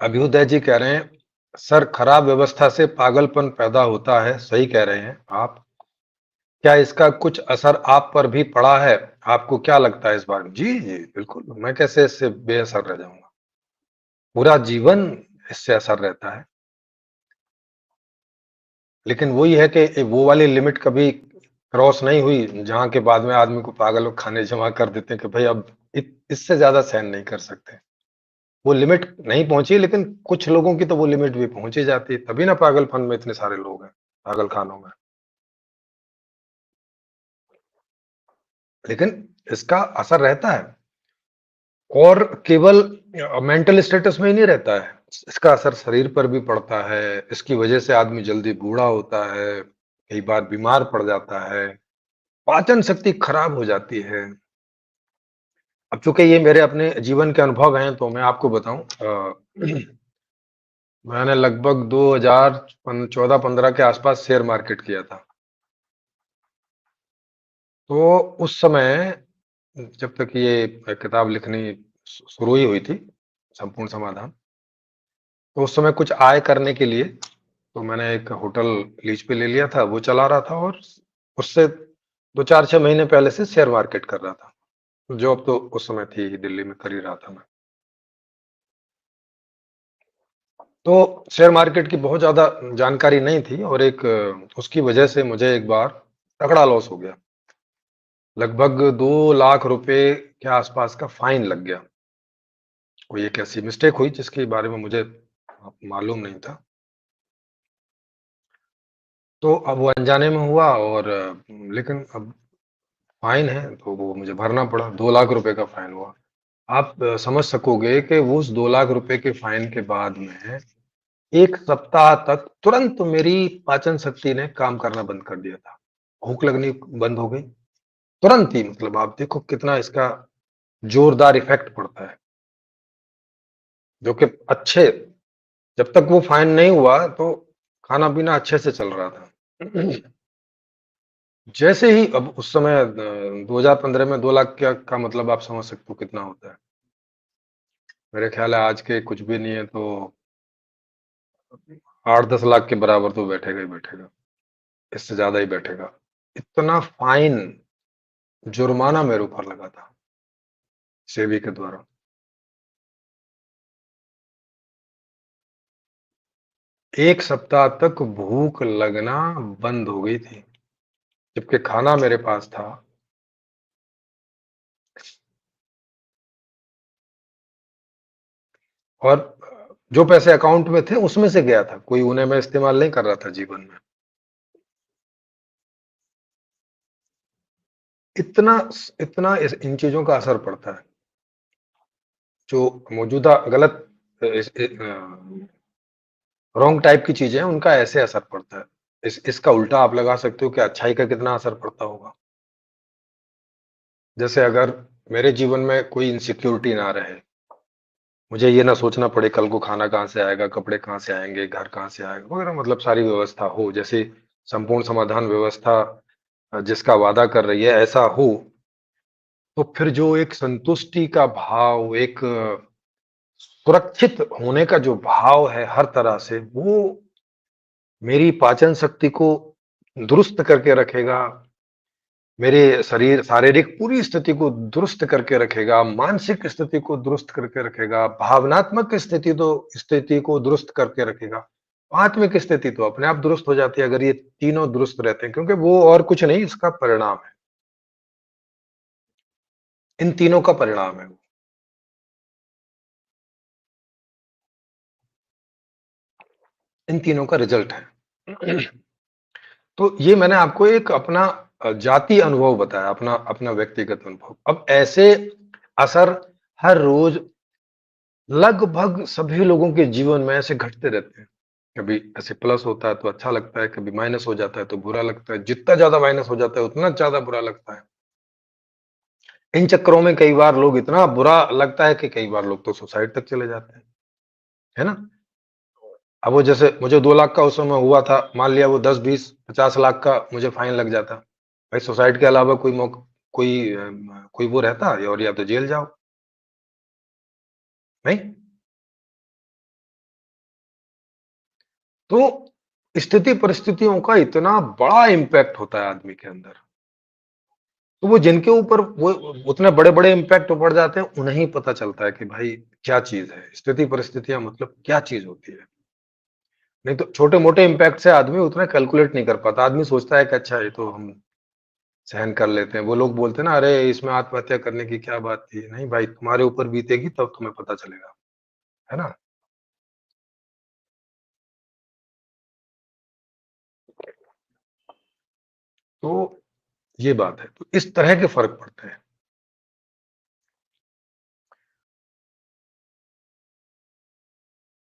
अभ्युदय जी कह रहे हैं, सर खराब व्यवस्था से पागलपन पैदा होता है, सही कह रहे हैं आप। क्या इसका कुछ असर आप पर भी पड़ा है? आपको क्या लगता है इस बारे में? जी, जी, बिल्कुल, मैं कैसे इससे बेअसर रह जाऊँगा? पूरा जीवन इससे असर रहता है। लेकिन वही है कि वो वाली लिमिट कभी क्रॉस नहीं हुई, जहाँ के बाद में आदमी को पागल खाने जमा कर देते हैं कि भई अब इससे ज़्यादा सहन नहीं कर सकते। वो लिमिट नहीं पहुँची, लेकिन कुछ लोगों की तो वो लिमिट भी पहुँच ही जाती है, तभी ना पागलपन में इतने सारे लोग हैं, पागलखानों में। लेकिन इसका असर रहता है और केवल मेंटल स्टेटस में ही नहीं रहता है, इसका असर शरीर पर भी पड़ता है, इसकी वजह से आदमी जल्दी बूढ़ा होता है, कई बार बीमार पड़ जाता है, पाचन शक्ति खराब हो जाती है। अब चूँकि ये मेरे अपने जीवन के अनुभव हैं, तो मैं आपको बताऊँ मैंने लगभग 2014-15 के आसपास शेयर मार्केट किया था। तो उस समय जब तक ये किताब लिखनी शुरू ही हुई थी, संपूर्ण समाधान, तो उस समय कुछ आय करने के लिए तो मैंने एक होटल लीज पे ले लिया था, वो चला रहा था और उससे 2 4-6 महीने पहले से शेयर मार्केट कर रहा था। जॉब तो उस समय थी ही, दिल्ली में कर ही रहा था मैं। तो शेयर मार्केट की बहुत ज़्यादा जानकारी नहीं थी और उसकी वजह से मुझे एक बार तगड़ा लॉस हो गया। लगभग 2 लाख रुपए के आसपास का फाइन लग गया। कोई एक ऐसी मिस्टेक हुई जिसके बारे में मुझे मालूम नहीं था। तो अब वो अनजाने में हुआ और लेकिन अब फाइन है तो वो मुझे भरना पड़ा, 2 लाख रुपए का फाइन हुआ। आप समझ सकोगे कि वो उस 2 लाख रुपए के फाइन के बाद में 1 सप्ताह तक तुरंत मेरी पाचन शक्ति ने काम करना बंद कर दिया था। भूख लगनी बंद हो गई, तुरंत ही, मतलब आप देखो कितना इसका जोरदार इफ़ेक्ट पड़ता है, जो कि अच्छे जब तक वो फाइन नहीं हुआ तो खाना-पीना अच्छे से चल रहा था। जैसे ही अब उस समय 2015 में 2 लाख क्या का मतलब आप समझ सकते हो कितना होता है। मेरे ख्याल है आज के कुछ भी नहीं है तो 8-10 लाख के बराबर तो बैठेगा ही बैठेगा, इससे ज़्यादा ही बैठेगा। इतना फाइन जुर्माना मेरे ऊपर लगा था, सेबी के द्वारा। 1 सप्ताह तक भूख लगना बंद हो गई थी, जबकि खाना मेरे पास था। और जो पैसे अकाउंट में थे उसमें से गया था, कोई उन्हें मैं इस्तेमाल नहीं कर रहा था जीवन में। इतना इतना इन चीज़ों का असर पड़ता है, जो मौजूदा गलत रॉन्ग टाइप की चीज़ें हैं, उनका ऐसे असर पड़ता है। इसका उल्टा आप लगा सकते हो कि अच्छाई का कितना असर पड़ता होगा। जैसे अगर मेरे जीवन में कोई इनसिक्योरिटी ना रहे, मुझे ये ना सोचना पड़े कल को खाना कहाँ से आएगा, कपड़े कहाँ से आएँगे, घर कहाँ से आएगा वगैरह, मतलब सारी व्यवस्था हो, जैसे संपूर्ण समाधान व्यवस्था जिसका वादा कर रही है, ऐसा हो, तो फिर जो एक संतुष्टि का भाव, एक सुरक्षित होने का जो भाव है हर तरह से, वो मेरी पाचन शक्ति को दुरुस्त करके रखेगा, मेरे शरीर शारीरिक पूरी स्थिति को दुरुस्त करके रखेगा, मानसिक स्थिति को दुरुस्त करके रखेगा, भावनात्मक स्थिति को दुरुस्त करके रखेगा। आत्मिक स्थिति तो अपने आप दुरुस्त हो जाती है अगर ये तीनों दुरुस्त रहते हैं, क्योंकि वो और कुछ नहीं, इसका परिणाम है। इन तीनों का परिणाम है वो। इन तीनों का रिजल्ट है। तो ये मैंने आपको एक अपना जाति अनुभव बताया, अपना अपना व्यक्तिगत अनुभव। अब ऐसे असर हर रोज लगभग सभी लोगों के जीवन में ऐसे घटते रहते हैं। कभी ऐसे प्लस होता है तो अच्छा लगता है, कभी माइनस हो जाता है तो बुरा लगता है। जितना ज़्यादा माइनस हो जाता है उतना ज़्यादा बुरा लगता है। इन चक्करों में कई बार लोग इतना बुरा लगता है कि कई बार लोग तो सुसाइड तक चले जाते हैं, है ना? अब वो जैसे मुझे 2 लाख का उस समय हुआ था, मान लिया वो 10, 20, 50 लाख का मुझे फाइन लग जाता। भाई सुसाइड के अलावा कोई वो रहता है और या तो जेल जाओ, नहीं? तो स्थिति परिस्थितियों का इतना बड़ा इम्पैक्ट होता है आदमी के अंदर। तो वो जिनके ऊपर वो उतने बड़े-बड़े इम्पैक्ट पड़ जाते हैं, उन्हें ही पता चलता है कि भाई क्या चीज़ है। स्थिति परिस्थितियाँ मतलब क्या चीज़ होती है। नहीं तो छोटे-मोटे इम्पैक्ट से आदमी उतना कैलकुलेट नहीं कर पाता। आदमी सोचता है कि अच्छा ये तो हम सहन कर लेते हैं। वो लोग बोलते हैं ना, अरे इसमें आत्महत्या करने की क्या बात थी? नहीं भाई, तुम्हारे ऊपर बीतेगी तब तुम्हें पता चलेगा, है ना? तो ये बात है। तो इस तरह के फ़र्क पड़ते हैं।